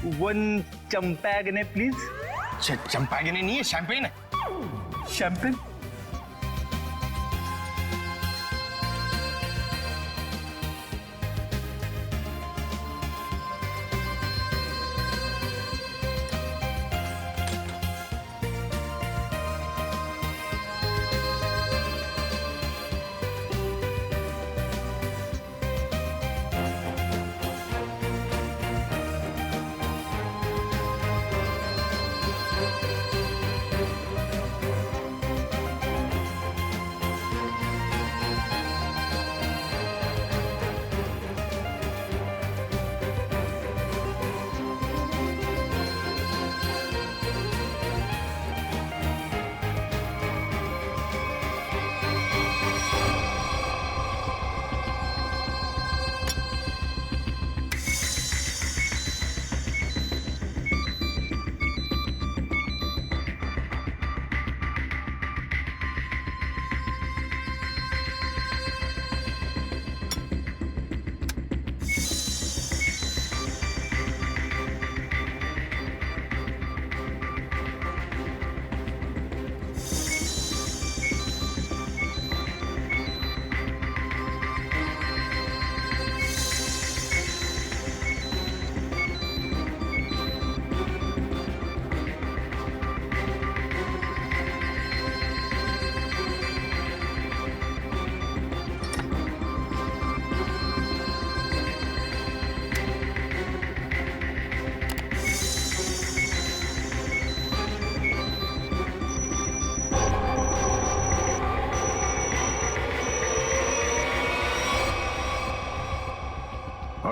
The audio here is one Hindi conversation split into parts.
1 चंपैगने प्लीज। चंपैगने नहीं है, शैंपेन है। शैंपेन?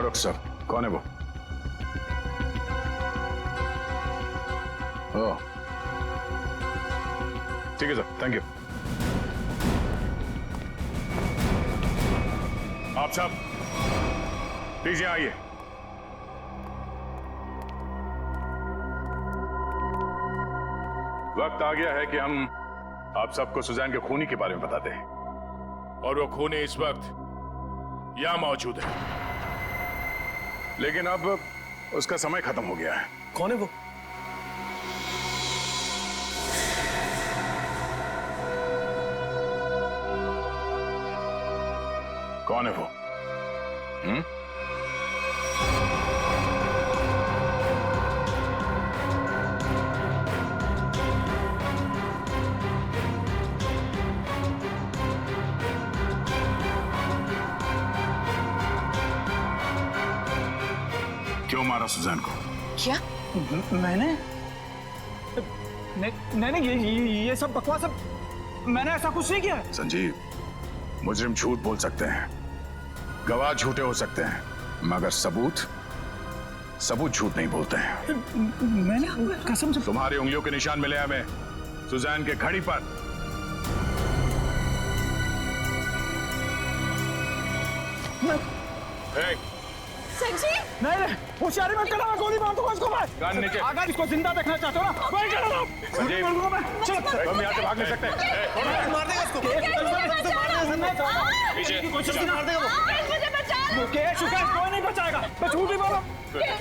डॉक्टर साहब, कौन है वो? ओह, ठीक है सर, थैंक यू। आप साहब प्लीज यहाँ आइए। वक्त आ गया है कि हम आप सबको सुजैन के खूनी के बारे में बताते हैं, और वो खूनी इस वक्त यहां मौजूद है, लेकिन अब उसका समय खत्म हो गया है। कौन है वो? कौन है वो? क्यों मारा सुजैन को? क्या? मैंने ये सब बकवास, मैंने ऐसा कुछ नहीं किया। संजीव, मुजरिम झूठ बोल सकते हैं, गवाह झूठे हो सकते हैं, मगर सबूत झूठ नहीं बोलते हैं। मैंने कसम से। तुम्हारी उंगलियों के निशान मिले हमें सुजैन के घड़ी पर। संजीव! नहीं, होशियारी मत करना, मैं गोली मार दूंगा इसको। मैं गन नीचे। अगर इसको जिंदा देखना चाहते हो ना, मैं कर रहा हूं। संजीव, चलो, हम यहाँ से भाग नहीं सकते। मार देगा इसको। पीछे मार देगा वो। मुझे बचा। कोई नहीं बचाएगा, मैं झूठ नहीं बोल रहा।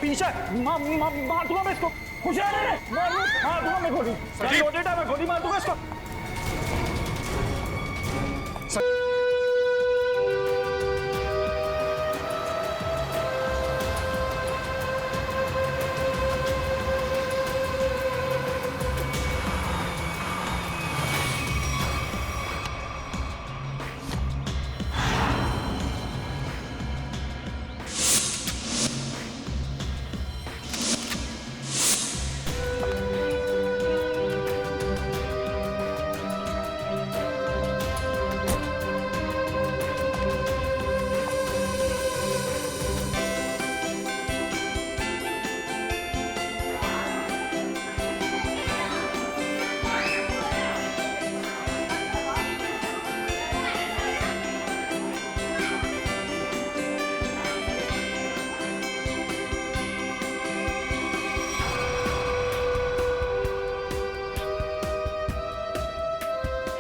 पीछे मार दूंगा मैं इसको। होशियारी मार दूंगा मैं गोली। मैं गोली मार दूंगा इसको।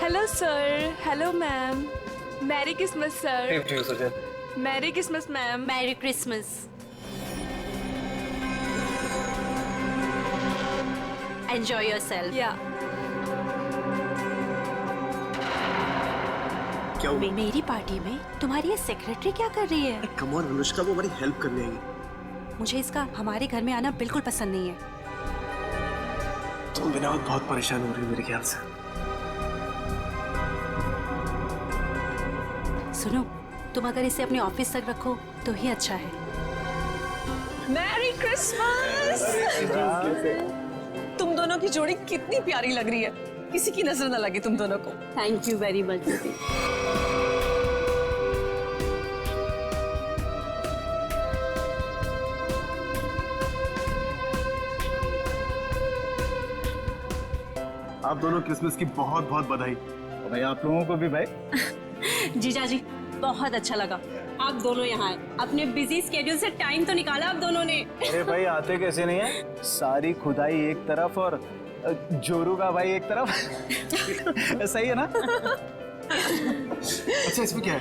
Hello sir, hello ma'am, merry Christmas sir. Merry Christmas ma'am. Merry Christmas. Enjoy yourself. या क्या हुआ? मेरी पार्टी में तुम्हारी ये सेक्रेटरी क्या कर रही है? कम ऑन अनुष्का, वो हमारी हेल्प करने आई। मुझे इसका हमारे घर में आना बिल्कुल पसंद नहीं है। तुम बिना बहुत परेशान हो रही हो मेरे ख्याल से। सुनो, तुम अगर इसे अपने ऑफिस तक रखो तो ही अच्छा है। Merry Christmas. तुम दोनों की जोड़ी कितनी प्यारी लग रही है, किसी की नजर न लगे तुम दोनों को। थैंक यू वेरी मच दीदी। आप दोनों क्रिसमस की बहुत बहुत बधाई। भाई आप लोगों को भी भाई। जीजा जी, बहुत अच्छा लगा आप दोनों यहाँ आए। अपने बिजी स्केड्यूल से टाइम तो निकाला आप दोनों ने। अरे भाई आते कैसे नहीं है, सारी खुदाई एक तरफ और जोरू का भाई एक तरफ। सही है ना? अच्छा, इसमें क्या है?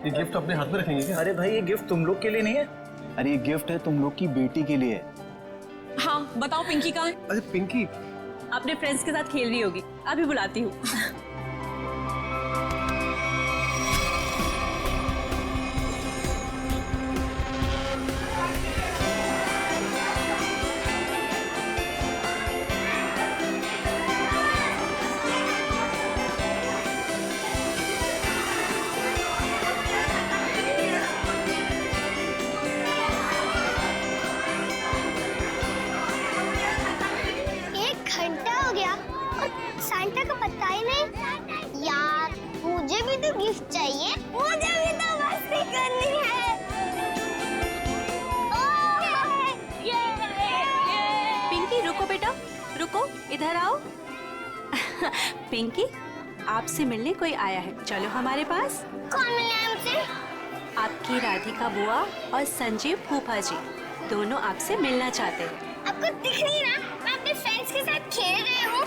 ये गिफ्ट अपने हाथ में रखेंगे क्या? अरे भाई ये गिफ्ट तुम लोग के लिए नहीं है, अरे ये गिफ्ट है तुम लोग की बेटी के लिए। हाँ बताओ पिंकी कहाँ है? अरे पिंकी, अपने फ्रेंड्स के साथ खेल रही होगी, अभी बुलाती हूँ। सांता का पता ही नहीं। यार मुझे भी तो गिफ्ट चाहिए, मुझे भी तो मस्ती करनी है। पिंकी रुको बेटा, रुको, इधर आओ। पिंकी, आपसे मिलने कोई आया है, चलो हमारे पास। कौन मिला है हमसे? आपकी राधिका बुआ और संजीव फूफा जी दोनों आपसे मिलना चाहते हैं। आपको दिख नहीं रहा मैं अपने फ्रेंड्स के साथ खेल रही हूँ।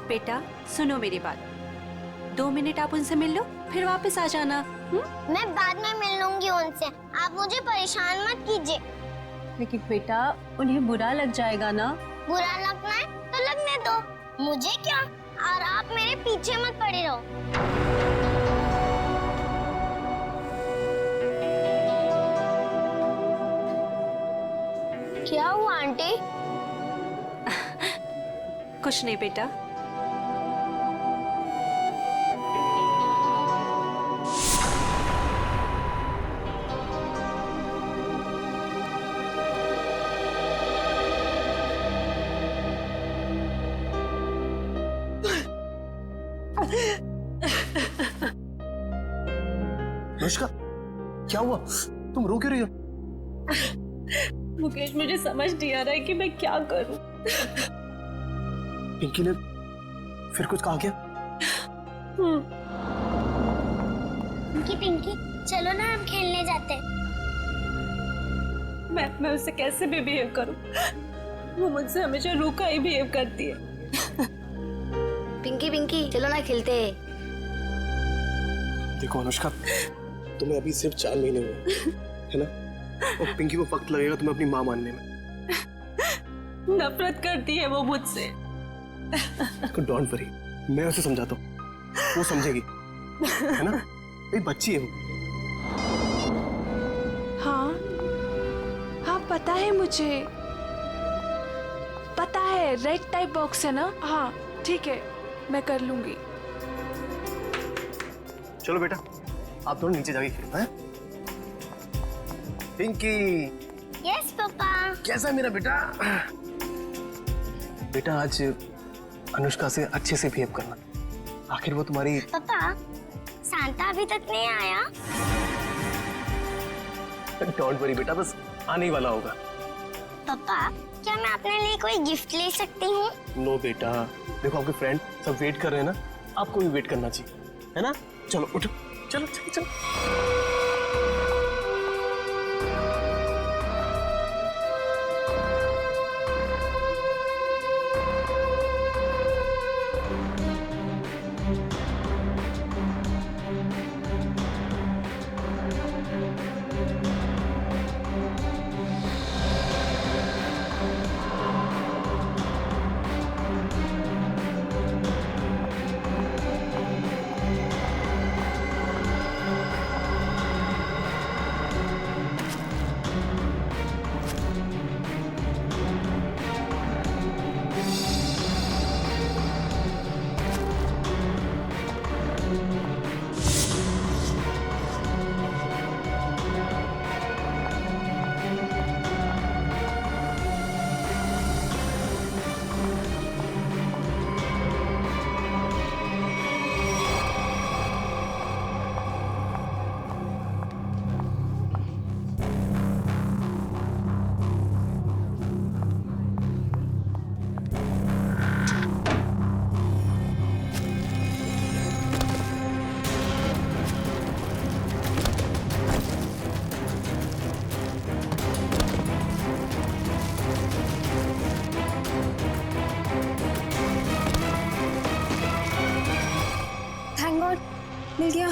बेटा सुनो मेरी बात, 2 मिनट आप उनसे मिल लो, फिर वापस आ जाना। मैं बाद में मिल लूंगी उनसे, आप मुझे परेशान मत कीजिए। लेकिन बेटा उन्हें बुरा लग जाएगा ना। बुरा लगना है तो लगने दो, मुझे क्या। और आप मेरे पीछे मत पड़े रहो। क्या हुआ आंटी? कुछ नहीं बेटा। अनुष्का, क्या हुआ? तुम रो क्यों रही हो? मुकेश, मुझे समझ नहीं आ रहा है कि मैं क्या करूं। पिंकी ने फिर कुछ कहा क्या? पिंकी पिंकी चलो ना हम खेलने जाते हैं। मैं उससे कैसे भी बिहेव करूं? वो मुझसे हमेशा रूखा ही बिहेव करती है। पिंकी पिंकी चलो ना खेलते हैं। देखो अनुष्का, तुम्हें अभी सिर्फ 4 महीने हुए है ना, और पिंकी को वक्त लगेगा तुम्हें अपनी माँ मानने में। नफरत करती है वो मुझसे। डोंट वरी, मैं उसे समझाता हूँ, वो समझेगी, है ना? एक बच्ची है वो। हाँ हाँ पता है मुझे, पता है रेड टाइप बॉक्स है ना। हाँ ठीक है मैं कर लूंगी। चलो बेटा, आप दोनों नीचे जाके खेलो हैं? Pinky, yes papa. कैसा है मेरा बेटा? बेटा आज अनुष्का से अच्छे से बिहेव करना, आखिर वो तुम्हारी। पापा सांता अभी तक नहीं आया। डोंट वरी बेटा, बस आने ही वाला होगा। पापा क्या मैं अपने लिए कोई गिफ्ट ले सकती हूँ? नो बेटा, देखो आपके फ्रेंड सब वेट कर रहे हैं ना, आपको भी वेट करना चाहिए, है ना? चलो उठो, चलो चलो चलो। गॉड, मिल गया।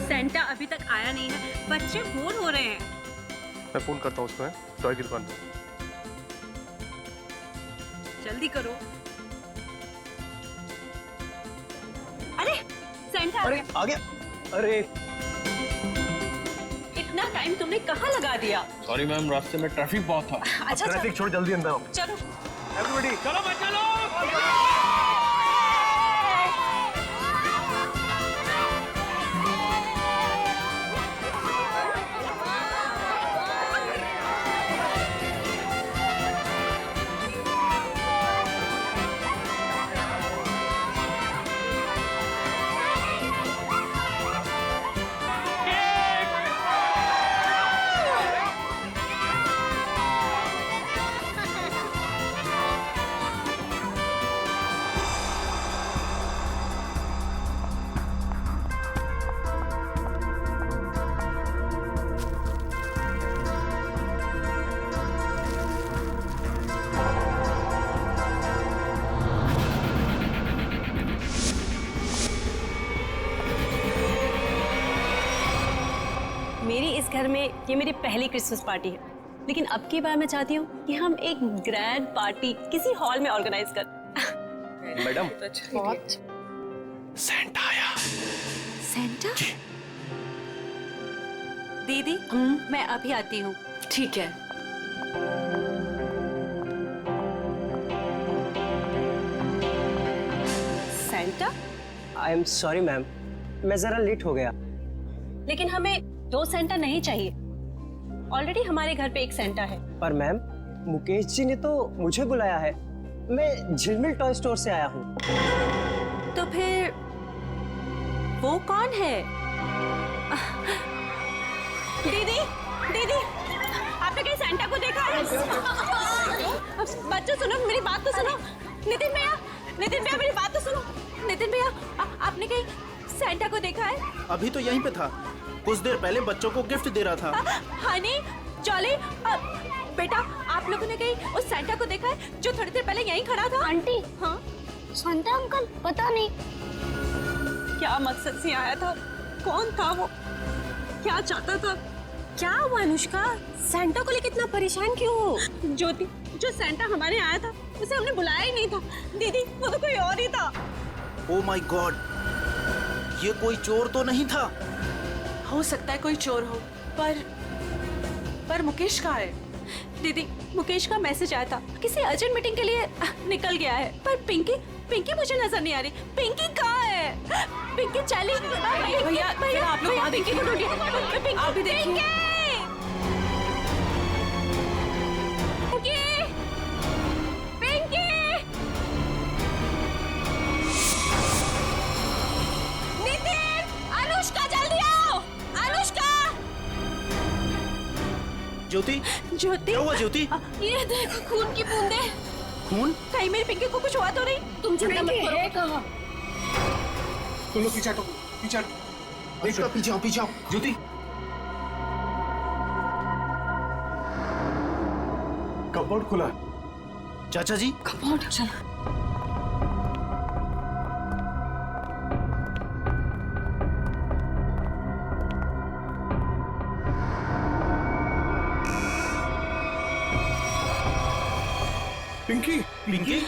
सेंटा अभी तक आया नहीं है, बच्चे बोर हो रहे हैं। मैं फोन करता हूँ उसको, है टॉय की दुकान पे। जल्दी करो। अरे सेंटा अरे आ गया। अरे इतना टाइम तुमने कहाँ लगा दिया? सॉरी मैम, रास्ते में ट्रैफिक बहुत था। अच्छा ट्रैफिक छोड़, जल्दी अंदर आओ। चलो। एवरीबॉडी चलो बच्चा लोग। मेरी इस घर में ये मेरी पहली क्रिसमस पार्टी है, लेकिन अब की बार मैं चाहती हूँ कि हम एक ग्रैंड पार्टी किसी हॉल में ऑर्गेनाइज कर। मैडम, सेंटा आया। सेंटा? दीदी, मैं अभी आती हूँ। ठीक है। Santa? I am sorry ma'am, मैं जरा लेट हो गया। लेकिन हमें 2 सेंटा नहीं चाहिए। ऑलरेडी हमारे घर पे एक सेंटा है। पर मैम, मुकेश जी ने तो मुझे बुलाया है। मैं झिलमिल टॉय स्टोर से आया हूँ। तो फिर वो कौन है? दीदी, दीदी, आपने कहीं सेंटा को देखा है? बच्चों सुनो, मेरी बात तो सुनो। नितिन भैया, नितिन भैया, मेरी बात तो सुनो। नितिन भैया, आपने कहीं सेंटा को देखा है? अभी तो यहीं पे था, कुछ देर पहले बच्चों को गिफ्ट दे रहा था। हनी, जॉली, बेटा, आप लोगों ने कहीं उस सेंटा को देखा है जो थोड़ी देर पहले यहीं खड़ा था? आंटी, हाँ? शांता अंकल, पता नहीं क्या मकसद से आया था? कौन था वो? क्या चाहता था? क्या हुआ अनुष्का? सेंटा को लेकर इतना परेशान क्यों हो? ज्योति, जो सेंटा हमारे आया था उसे हमने बुलाया ही नहीं था। दीदी, वो तो कोई और ही था। ओ माय गॉड, ये कोई चोर तो नहीं था? हो सकता है कोई चोर हो, पर मुकेश कहाँ है? दीदी, मुकेश का मैसेज आया था, किसी अर्जेंट मीटिंग के लिए निकल गया है। पर पिंकी मुझे नजर नहीं आ रही। पिंकी कहाँ है? पिंकी चली। भैया, भैया, आप लोग वहाँ देखिए। आप भी देखिए। पिंकी! नितिन! अनुष्का, जल्दी आओ! अनुष्का! ज्योति, ज्योति, क्या हुआ ज्योति? ये देखो, खून की बूंदे। खून? कहीं मेरी पिंकी को कुछ हुआ तो नहीं? तुम चिंता मत करो। तुम लोग पीछे हटो, पीछे हटो। देखो, पीछे आओ, पीछे आओ। ज्योति, कपबोर्ड खुला। चाचा जी, कपबोर्ड, चलो। पिंकी, पिंकी?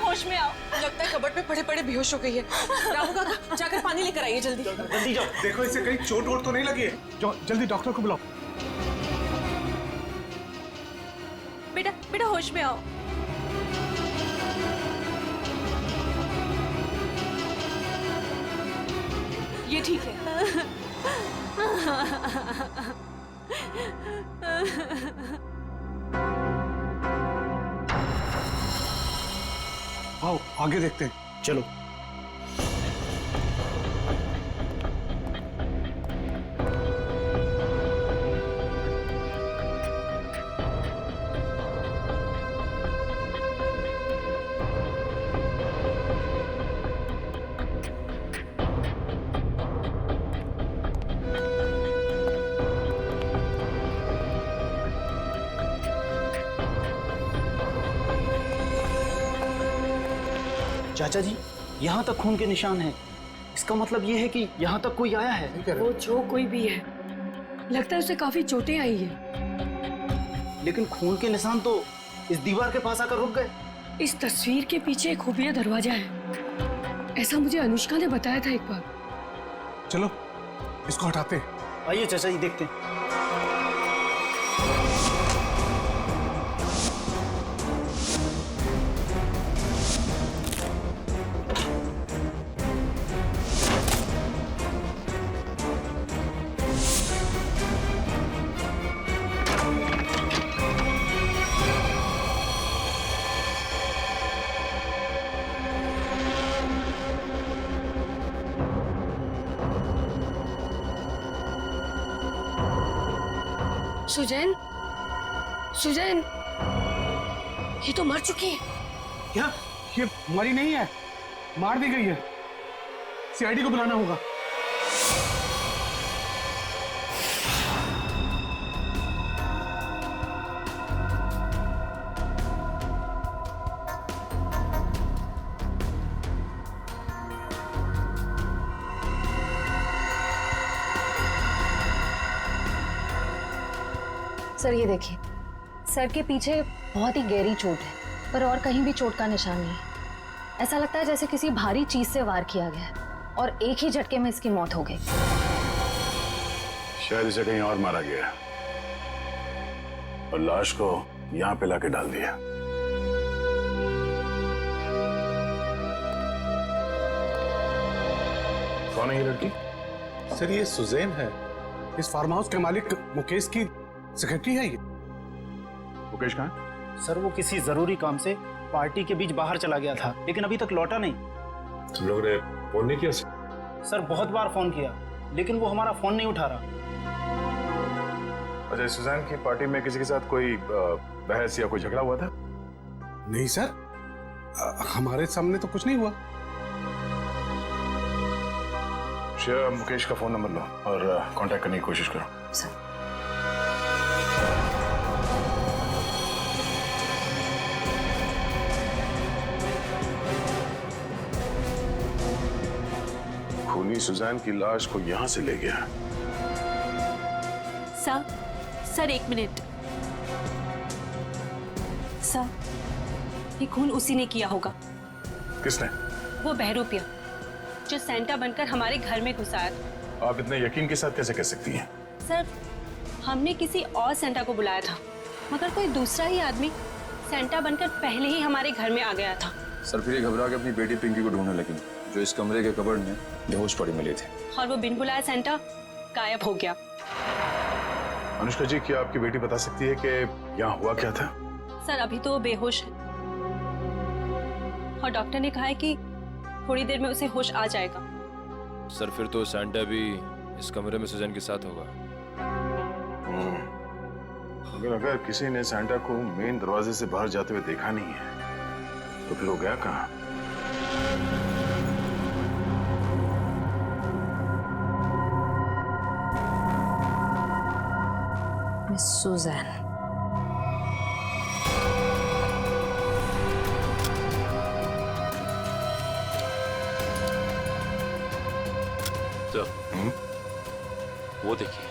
होश में आओ। लगता है कबर्ड पे पड़े पड़े बेहोश हो गई है। रामू काका जाकर पानी लेकर आइए जल्दी। जल्दी जाओ। देखो इसे कहीं चोट वोट तो नहीं लगी है। जाओ जल्दी डॉक्टर को बुलाओ। बेटा बेटा होश में आओ। ये ठीक है। आओ आगे देखते हैं। चलो। चाचा जी, यहाँ तक खून के निशान हैं। इसका मतलब ये है कि यहाँ तक कोई आया है। वो जो कोई भी है, लगता है उसे काफी चोटें आई है। लेकिन खून के निशान तो इस दीवार के पास आकर रुक गए। इस तस्वीर के पीछे एक खुफिया दरवाजा है, ऐसा मुझे अनुष्का ने बताया था एक बार। चलो इसको हटाते हैं। आइए चाचा जी देखते हैं। सुजैन, सुजैन, ये तो मर चुकी है। क्या ये मरी नहीं है, मार दी गई है। सीआईडी को बुलाना होगा। सर ये देखिए, सर के पीछे बहुत ही गहरी चोट है, पर और कहीं भी चोट का निशान नहीं है। ऐसा लगता है जैसे किसी भारी चीज से वार किया गया है और एक ही झटके में इसकी मौत हो गई। शायद इसे कहीं और मारा गया है और लाश को यहाँ पे लाके डाल दिया। कौन है ये लड़की? सर ये सुजैन है, इस फार्म हाउस के मालिक मुकेश की सेक्रेटरी है ये। मुकेश कहाँ है? सर वो किसी जरूरी काम से पार्टी के बीच बाहर चला गया था, लेकिन अभी तक लौटा नहीं। तुम लोग ने फोन नहीं किया? सर बहुत बार फोन किया, लेकिन वो हमारा फोन नहीं उठा रहा। अच्छा, सुजैन की पार्टी में किसी के साथ कोई बहस या कोई झगड़ा हुआ था? नहीं सर, हमारे सामने तो कुछ नहीं हुआ। शेयर मुकेश का फोन नंबर लो और कांटेक्ट करने की कोशिश करो। सर खूनी सुजैन की लाश को यहाँ से ले गया। सर एक मिनट। सर ये खून उसी ने किया होगा। किसने? वो बहरूपिया जो सेंटा बनकर हमारे घर में घुसा आया था। आप इतने यकीन के साथ कैसे कह सकती हैं? सर हमने किसी और सेंटा को बुलाया था, मगर कोई दूसरा ही आदमी सेंटा बनकर पहले ही हमारे घर में आ गया था। सर फिर ये घबरा के अपनी बेटी पिंकी को ढूंढने लगी, जो इस कमरे के कबर्ड में बेहोश पड़ी मिली थी। और वो बिन बुलाया सेंटा गायब हो गया। अनुष्का जी, क्या आपकी बेटी बता सकती है कि यहाँ हुआ क्या था? सर अभी तो वो बेहोश है और डॉक्टर ने कहा है कि थोड़ी देर में उसे होश आ जाएगा। सर फिर तो सेंटा भी इस कमरे में सुजैन के साथ होगा। अगर किसी ने सेंटा को मेन दरवाजे से बाहर जाते हुए देखा नहीं है तो फिर वो गया कहाँ? Miss Susan. तो वो देखिए।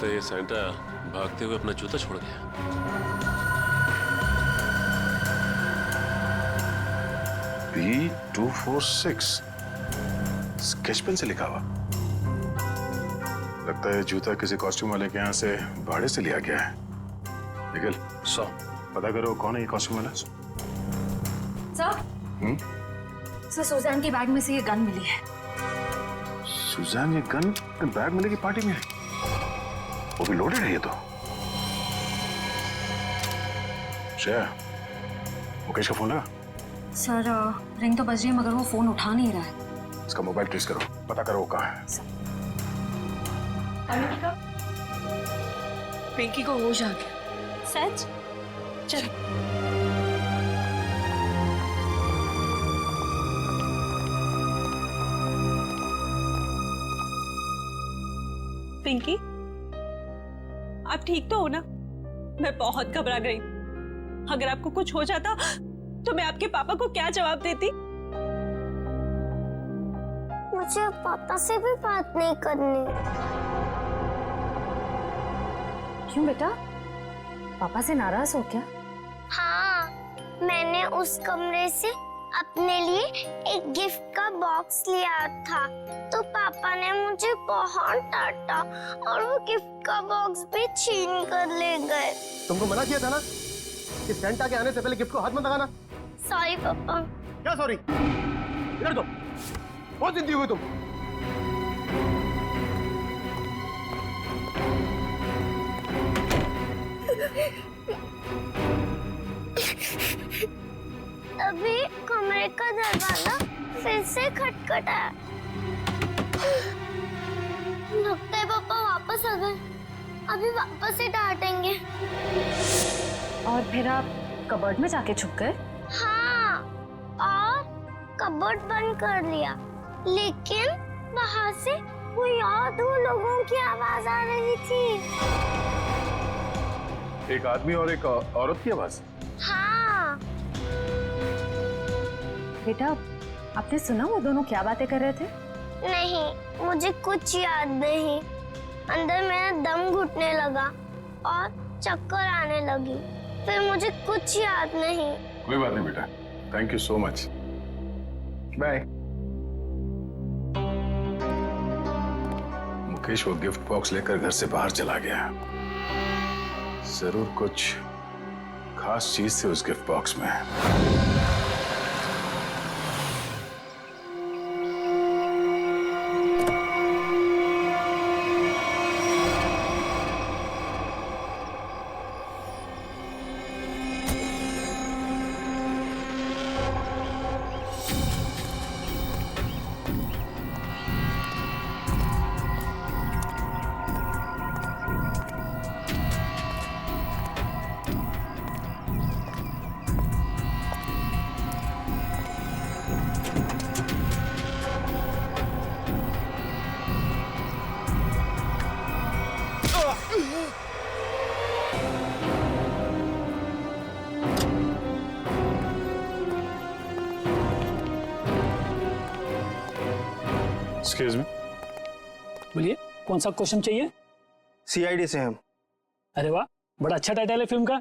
लगता है ये सैंटा भागते हुए अपना जूता छोड़ गया। B246 स्केच पेन से लिखा हुआ। लगता है जूता किसी कॉस्ट्यूम वाले के यहाँ से भाड़े से लिया गया है। निखिल, पता करो कौन है ये कॉस्ट्यूम वाला। सर सुजान के बैग में से ये गन मिली है। सुजान, ये गन बैग मिलेगी पार्टी में? वो भी लोडेड है ये तो। श्रेया, मुकेश का फोन लगा? सर रिंग तो बज रही है मगर वो फोन उठा नहीं रहा है। इसका मोबाइल ट्रेस करो, पता करो वो कहाँ है। पिंकी को होश आ गया। सच? चल पिंकी, आप ठीक तो हो ना? मैं बहुत घबरा गई। अगर आपको कुछ हो जाता तो मैं आपके पापा को क्या जवाब देती? मुझे पापा से भी बात नहीं करनी। क्यों बेटा, पापा से नाराज हो क्या? हाँ, मैंने उस कमरे से अपने लिए एक गिफ्ट का बॉक्स लिया था, तो पापा ने मुझे बहुत डांटा और वो गिफ्ट का बॉक्स भी छीन कर ले गए। तुमको मना किया था ना कि सेंटा के आने से पहले गिफ्ट को हाथ मत लगाना। सॉरी पापा। क्या सॉरी? इधर दो। बहुत जिद्दी हुई तुम। अभी कमरे का दरवाजा फिर से खटखटाया। लगता है पापा वापस आ गए। अभी वापस से डांटेंगे। और फिर आप कबर्ड में जाके छुप गए? हाँ, और कबर्ड बंद कर लिया, लेकिन वहाँ से कोई और दो लोगों की आवाज आ रही थी। एक आदमी और एक औरत की आवाज? हाँ। बेटा, आपने सुना वो दोनों क्या बातें कर रहे थे? नहीं, मुझे कुछ याद नहीं। अंदर मेरा दम घुटने लगा और चक्कर आने लगी। फिर मुझे कुछ याद नहीं। कोई बात नहीं बेटा, thank you so much, bye. Mukesh वो गिफ्ट बॉक्स लेकर घर से बाहर चला गया। जरूर कुछ खास चीज थी उस गिफ्ट बॉक्स में। एक्सक्यूज मी, बोलिए कौन सा क्वेश्चन चाहिए? सीआईडी से हम। अरे वाह, बड़ा अच्छा टाइटल है फिल्म का।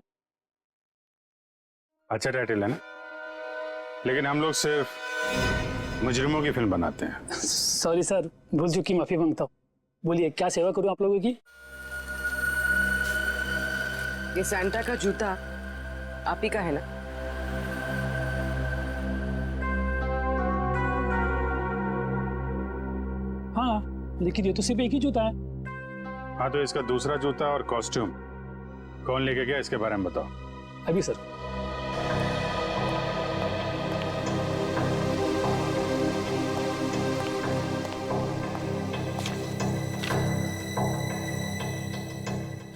अच्छा टाइटल है ना, लेकिन हम लोग सिर्फ मुजरिमों की फिल्म बनाते हैं। सॉरी सर, भूल चुकी, माफी मांगता हूँ। बोलिए क्या सेवा करूँ आप लोगों की? ये सैंटा का जूता आप ही का है ना? हाँ, लेकिन ये तो सिर्फ एक ही जूता है। हाँ, तो इसका दूसरा जूता और कॉस्ट्यूम कौन लेके गया, इसके बारे में बताओ। अभी सर।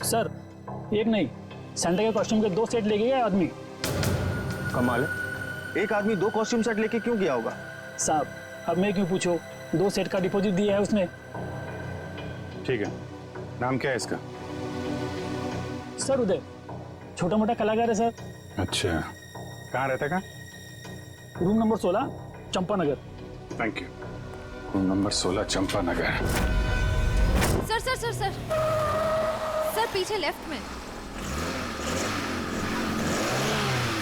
सर, एक नहीं, सैंटा के कॉस्ट्यूम के 2 सेट लेके गया आदमी। कमाल है, एक आदमी 2 कॉस्ट्यूम सेट लेके क्यों गया होगा? साहब, अब मैं क्यों पूछो, 2 सेट का डिपॉजिट दिया है उसने। ठीक है, नाम क्या है इसका? सर उदय, छोटा मोटा कलाकार है सर। अच्छा, कहाँ रहता है? Room number 16, Champa Nagar. Thank you. Room number 16, Champa Nagar. Sir sir sir sir पीछे लेफ्ट में।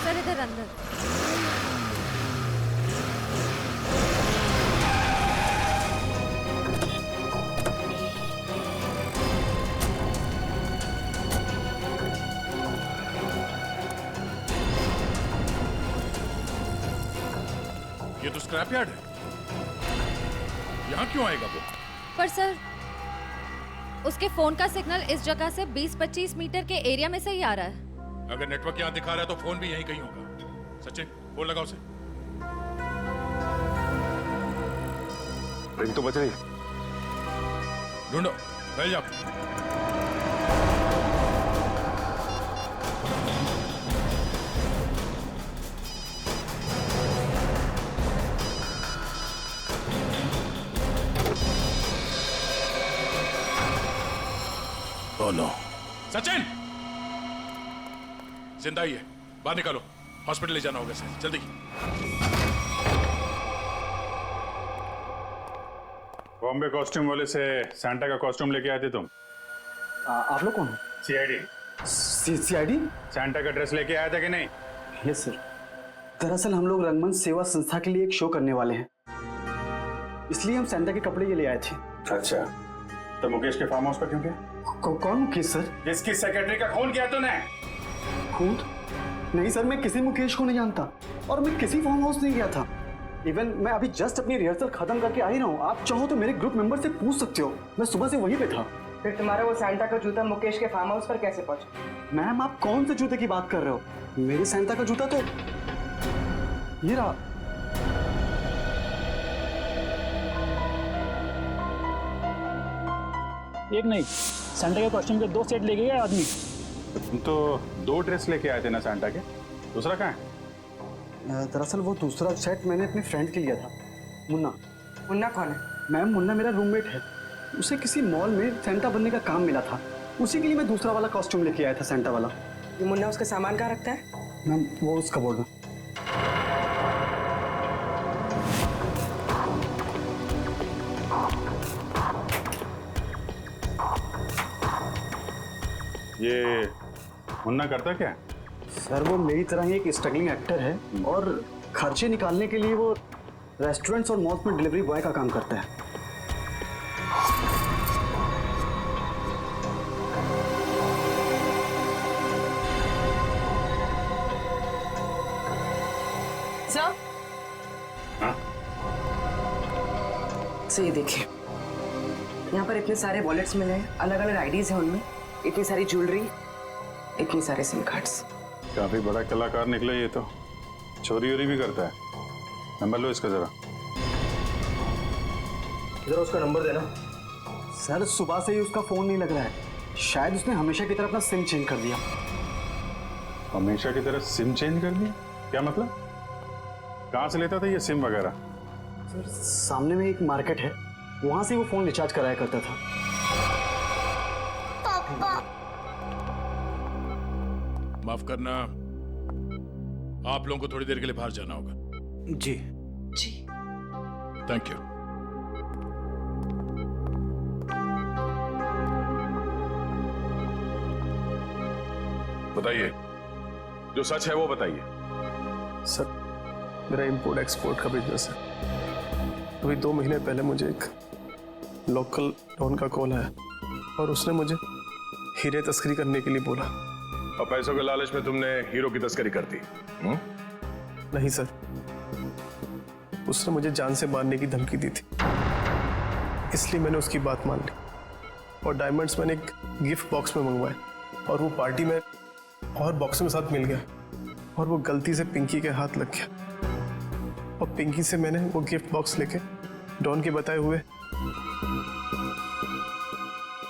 सर इधर अंदर। ये तो स्क्रैप यार्ड है, यहाँ क्यों आएगा वो? पर सर उसके फोन का सिग्नल इस जगह से 20-25 मीटर के एरिया में से ही आ रहा है। अगर नेटवर्क यहाँ दिखा रहा है तो फोन भी यहीं कहीं होगा। सचिन फोन लगाओ उसे। रिंग तो बज रही। ढूंढो, फैल जाओ। नो सचिन जिंदा ही है, बाहर निकालो, हॉस्पिटल ले जाना होगा सर, जल्दी। बॉम्बे कॉस्ट्यूम वाले से सैंटा का कॉस्ट्यूम लेके आए थे तुम? आप लोग कौन हो? सीआईडी। सीआईडी? सैंटा का ड्रेस लेके आया था कि नहीं? Yes sir. दरअसल हम लोग रंगमंच सेवा संस्था के लिए एक शो करने वाले हैं, इसलिए हम सैंटा के कपड़े ये ले आए थे। अच्छा, तो मुकेश के फार्म हाउस पर क्यों गए? कौन मुकेश सर? जिसकी सेक्रेटरी का खून किया तूने। खून? नहीं सर, मैं किसी मुकेश को नहीं जानता और मैं किसी फार्म हाउस नहीं गया था। इवन मैं अभी जस्ट अपनी रिहर्सल खत्म करके आ ही रहा हूँ। आप चाहो तो मेरे ग्रुप मेंबर से पूछ सकते हो, मैं सुबह से वहीं पे था। फिर तुम्हारा वो सैंटा का जूता मुकेश के फार्म हाउस पर कैसे पहुंचा? मैम आप कौन से जूते की बात कर रहे हो? मेरे सैंटा का जूता तो ये रहा। एक नहीं, सैंटा के कॉस्ट्यूम के 2 सेट लेके गए आदमी। तुम तो 2 ड्रेस लेके आए थे ना सैंटा के, दूसरा कहाँ है? दरअसल वो दूसरा सेट मैंने अपने फ्रेंड के लिया था, मुन्ना। मुन्ना कौन है? मैम मुन्ना मेरा रूममेट है, उसे किसी मॉल में सैंटा बनने का काम मिला था, उसी के लिए मैं दूसरा वाला कॉस्ट्यूम लेके आया था, सैंटा वाला। ये मुन्ना उसका सामान कहाँ रखता है? मैम वो उस कबोर्ड में। ये मुन्ना करता क्या है? सर वो मेरी तरह ही एक स्ट्रगलिंग एक्टर है और खर्चे निकालने के लिए वो रेस्टोरेंट्स और मॉल्स में डिलीवरी बॉय का काम करता है। सर ये देखिए, यहाँ पर इतने सारे वॉलेट्स मिले हैं, अलग अलग आईडीज हैं उनमें, इतनी सारी ज्वेलरी, इतने सारे सिम कार्ड्स। काफी बड़ा कलाकार निकला ये तो, चोरी वोरी भी करता है। नंबर लो इसका जरा। जरा उसका नंबर देना। सर सुबह से ही उसका फोन नहीं लग रहा है, शायद उसने हमेशा की तरह अपना सिम चेंज कर दिया। हमेशा की तरह सिम चेंज कर दिया? क्या मतलब? कहाँ से लेता था ये सिम वगैरह? सर सामने में एक मार्केट है, वहां से वो फोन रिचार्ज कराया करता था। पापा माफ करना, आप लोगों को थोड़ी देर के लिए बाहर जाना होगा। जी जी थैंक यू। बताइए, जो सच है वो बताइए। सर मेरा इंपोर्ट एक्सपोर्ट का बिजनेस है। अभी 2 महीने पहले मुझे एक लोकल डॉन का कॉल आया और उसने मुझे हीरे तस्करी करने के लिए बोला। और पैसों के लालच में तुमने हीरो की तस्करी कर दी? नहीं सर, उसने मुझे जान से मारने की धमकी दी थी, इसलिए मैंने उसकी बात मान ली और डायमंड्स मैंने एक गिफ्ट बॉक्स में मंगवाए और वो पार्टी में और बॉक्स में साथ मिल गया और वो गलती से पिंकी के हाथ लग गया और पिंकी से मैंने वो गिफ्ट बॉक्स लेके डॉन के बताए हुए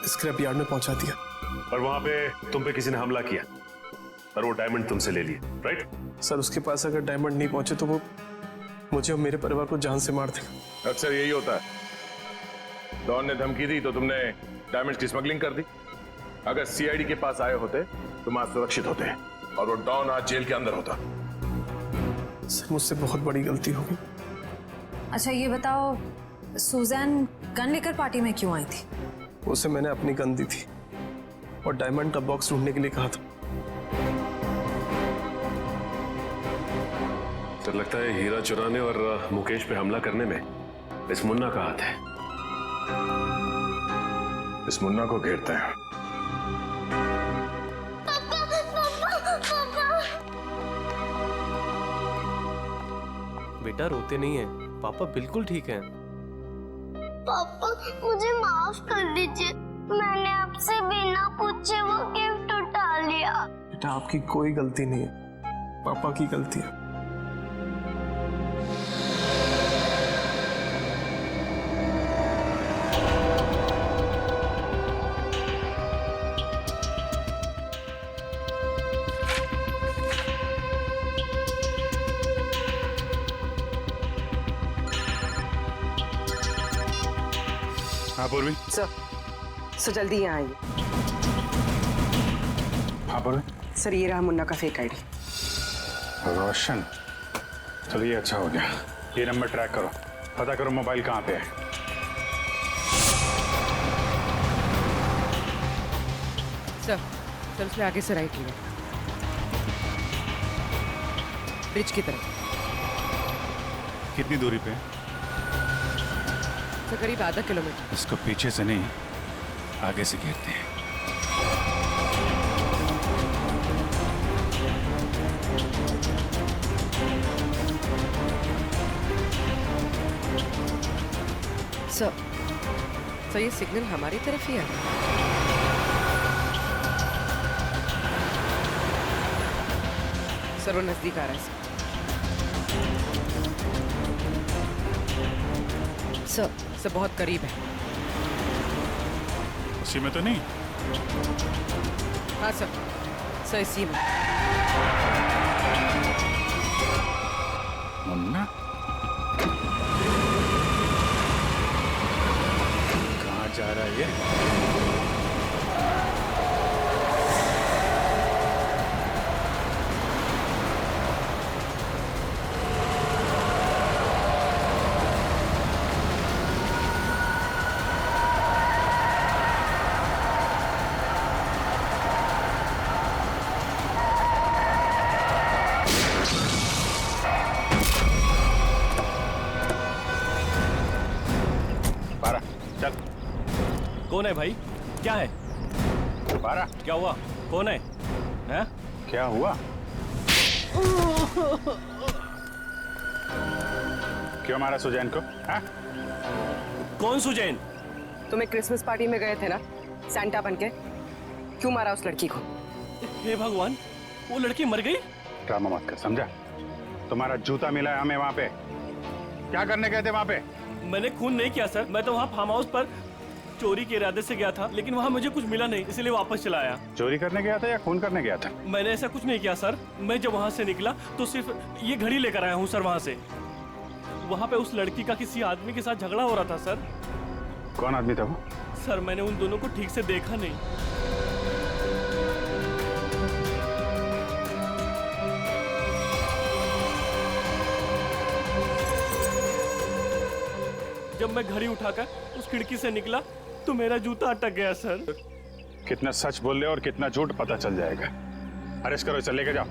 स्क्रैप यार्ड में पहुंचा दिया। और वहां पे तुम पे किसी ने हमला किया और वो डायमंड तुमसे ले लिए, राइट? सर उसके पास अगर डायमंड नहीं पहुंचे तो वो मुझे और मेरे परिवार को जान से मार देगा। अक्सर यही होता है, डॉन ने धमकी दी तो तुमने डायमंड्स की स्मगलिंग कर दी। अगर सीआईडी के पास आए होते तुम आज सुरक्षित होते और वो डॉन आज जेल के अंदर होता। सर मुझसे बहुत बड़ी गलती हो गई। अच्छा ये बताओ, सुजैन गन लेकर पार्टी में क्यों आई थी? उसे मैंने अपनी गन दी थी और डायमंड का बॉक्स ढूंढने के लिए कहा था। तो लगता है हीरा चुराने और मुकेश पे हमला करने में इस मुन्ना का हाथ है। इस मुन्ना को घेरते हैं। बेटा रोते नहीं है, पापा बिल्कुल ठीक है। पापा मुझे माफ कर दीजिए, मैंने आपसे बिना पूछे वो गिफ्ट उठा लिया। बेटा आपकी कोई गलती नहीं है, पापा की गलती है। हाँ पूर्वी। सर जल्दी यहाँ आइए। हाँ पूर्वी। सर ये रहा मुन्ना का फेक आईडी। रोशन, चलो ये अच्छा हो गया। ये नंबर ट्रैक करो, पता करो मोबाइल कहाँ पे है। सर उसने आगे से राइट लिया, ब्रिज की तरफ। कितनी दूरी पे? सर करीब आधा किलोमीटर। इसको पीछे से नहीं, आगे से घेरते हैं। सर ये सिग्नल हमारी तरफ ही आ रहा है। सर वो नजदीक आ रहा है। सर बहुत करीब है। उसी में तो नहीं? हाँ सर इसी में। मुन्ना कहाँ जा रहा है ये? कौन है भाई? क्या है? बारा, क्या हुआ? कौन है? हैं? क्या हुआ? क्यों मारा सुजैन को? हाँ? कौन सुजैन? तुम्हें क्रिसमस पार्टी में गए थे ना सैंटा बनके, क्यों मारा उस लड़की को? हे भगवान, वो लड़की मर गई? ड्रामा मत कर, समझा? तुम्हारा जूता मिला है हमें वहाँ पे। क्या करने गए थे वहाँ पे? मैंने खून नहीं किया सर, मैं तो वहाँ फार्म हाउस पर चोरी के इरादे से गया था, लेकिन वहाँ मुझे कुछ मिला नहीं, इसलिए वापस चला आया। चोरी करने गया था या खून करने गया था? मैंने ऐसा कुछ नहीं किया सर। मैं जब वहाँ से निकला तो सिर्फ ये घड़ी लेकर आया हूँ सर वहाँ से। वहाँ पे उस लड़की का किसी आदमी के साथ झगड़ा हो रहा था सर। कौन आदमी था वो? सर मैंने उन दोनों को ठीक से देखा नहीं। जब मैं घड़ी उठाकर उस खिड़की से निकला तो मेरा जूता अटक गया सर। कितना सच बोल रहे हो और कितना झूठ पता चल जाएगा। अरेस्ट करो इसे, लेके जाओ।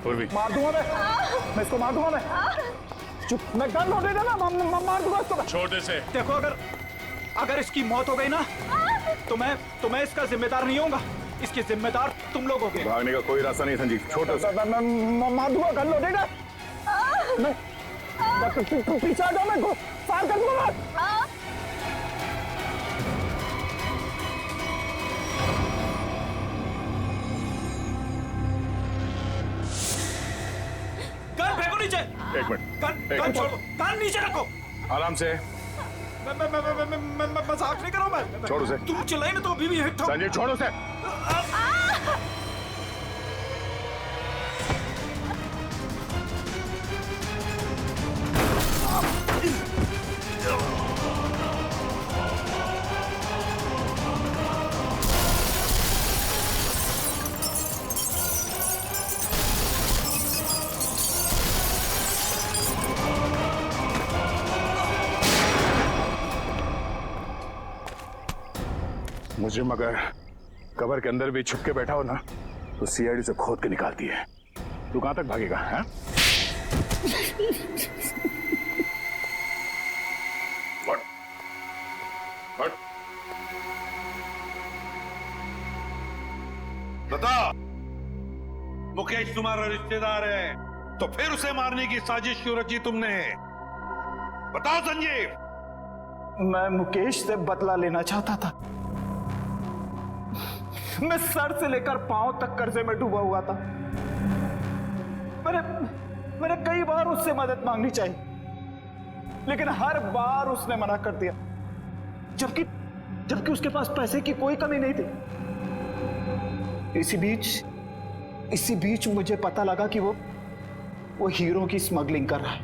पूर्वी मार दूंगा मैं इसको मार दूंगा मैं। चुप, मैं गन लोड देना ना, मार दूंगा इसको। छोड़ दे इसे। देखो अगर इसकी मौत हो गई ना तो मैं इसका जिम्मेदार नहीं होऊंगा। इसके जिम्मेदार तुम लोग होगे। भागने का कोई रास्ता नहीं संजीव, छोड़ दो। मैं मार दूंगा, गन लोड देना। मैं पीछे आ जाओ, मैं फायर कर दूंगा। गन फेंको नीचे। एक मिनट, गन छोड़ो, गन नीचे रखो। आराम से। मैं मजाक नहीं कर रहा हूं। मैं छोड़ उसे। तुम चिल्लाई ना तो अभी भी हिट हो। संजीव छोड़ उसे। मुझे मगर कबर के अंदर भी छुप के बैठा हो ना तो सीआईडी से खोद के निकालती है। तू कहां तक भागेगा? हैं? बता, मुकेश तुम्हारा रिश्तेदार है तो फिर उसे मारने की साजिश क्यों रची तुमने? बताओ संजीव। मैं मुकेश से बदला लेना चाहता था। मैं सर से लेकर पांव तक कर्जे में डूबा हुआ था। मैंने कई बार उससे मदद मांगनी चाहिए, लेकिन हर बार उसने मना कर दिया, जबकि उसके पास पैसे की कोई कमी नहीं थी। इसी बीच मुझे पता लगा कि वो हीरो की स्मगलिंग कर रहा है।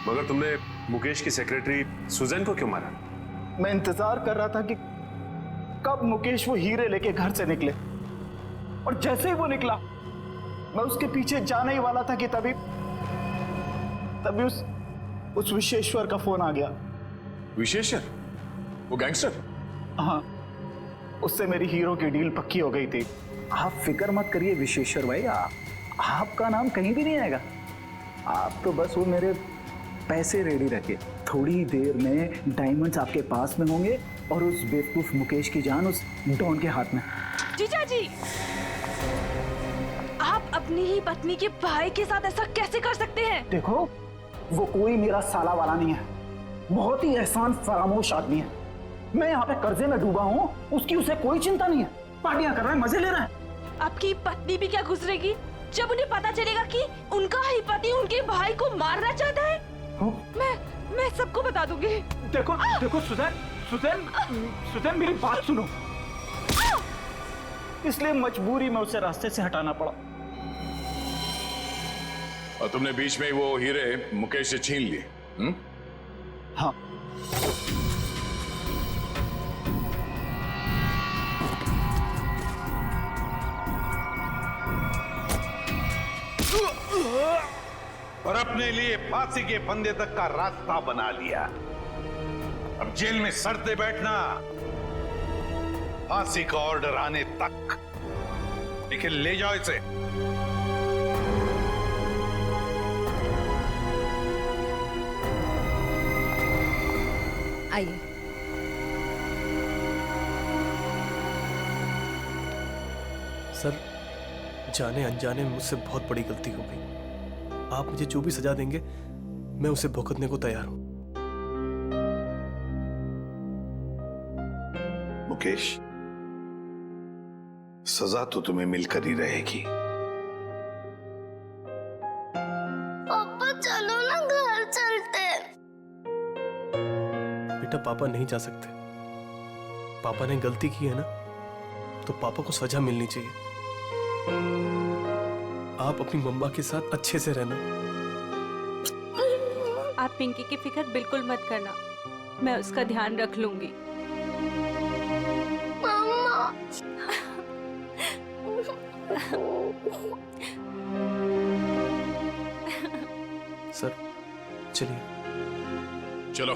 मगर तुमने मुकेश की सेक्रेटरी सुजैन को क्यों मारा? मैं इंतजार कर रहा था कि कब मुकेश वो हीरे लेके घर से निकले, और जैसे ही वो निकला मैं उसके पीछे जाने ही वाला था कि तभी उस विशेश्वर का फोन आ गया। विशेश्वर? वो गैंगस्टर? हाँ, उससे मेरी हीरो की डील पक्की हो गई थी। आप फिक्र मत करिए विशेश्वर भाई, आपका नाम कहीं भी नहीं आएगा। आप तो बस वो मेरे पैसे रेडी रखे, थोड़ी देर में डायमंड्स आपके पास में होंगे और उस बेवकूफ मुकेश की जान उस डॉन के हाथ में। जीजा जी, आप अपनी ही पत्नी के भाई के साथ ऐसा कैसे कर सकते हैं? देखो, वो कोई मेरा साला वाला नहीं है, बहुत ही एहसान फरामोश आदमी है। मैं यहाँ पे कर्जे में डूबा हूँ, उसकी उसे कोई चिंता नहीं है, पार्टियां कर रहा है, मजे ले रहा है। आपकी पत्नी भी क्या गुजरेगी जब उन्हें पता चलेगा कि उनका ही पति उनके भाई को मारना चाहता है? मैं सबको बता दूंगी। देखो सुजैन मेरी बात सुनो। इसलिए मजबूरी में उसे रास्ते से हटाना पड़ा। और तुमने बीच में वो हीरे मुकेश से छीन लिए? हाँ। और अपने लिए फांसी के फंदे तक का रास्ता बना लिया। अब जेल में सड़ते बैठना, फांसी का ऑर्डर आने तक। लेकिन ले जाओ इसे। आइए। सर, जाने अनजाने में मुझसे बहुत बड़ी गलती हो गई। आप मुझे जो भी सजा देंगे मैं उसे भुगतने को तैयार हूं। मुकेश, सजा तो तुम्हें मिलकर ही रहेगी। पापा चलो ना, घर चलते। बेटा, पापा नहीं जा सकते। पापा ने गलती की है ना, तो पापा को सजा मिलनी चाहिए। आप अपनी मम्मा के साथ अच्छे से रहना। आप पिंकी की फिक्र बिल्कुल मत करना, मैं उसका ध्यान रख लूंगी। मम्मा। सर, चलिए। चलो।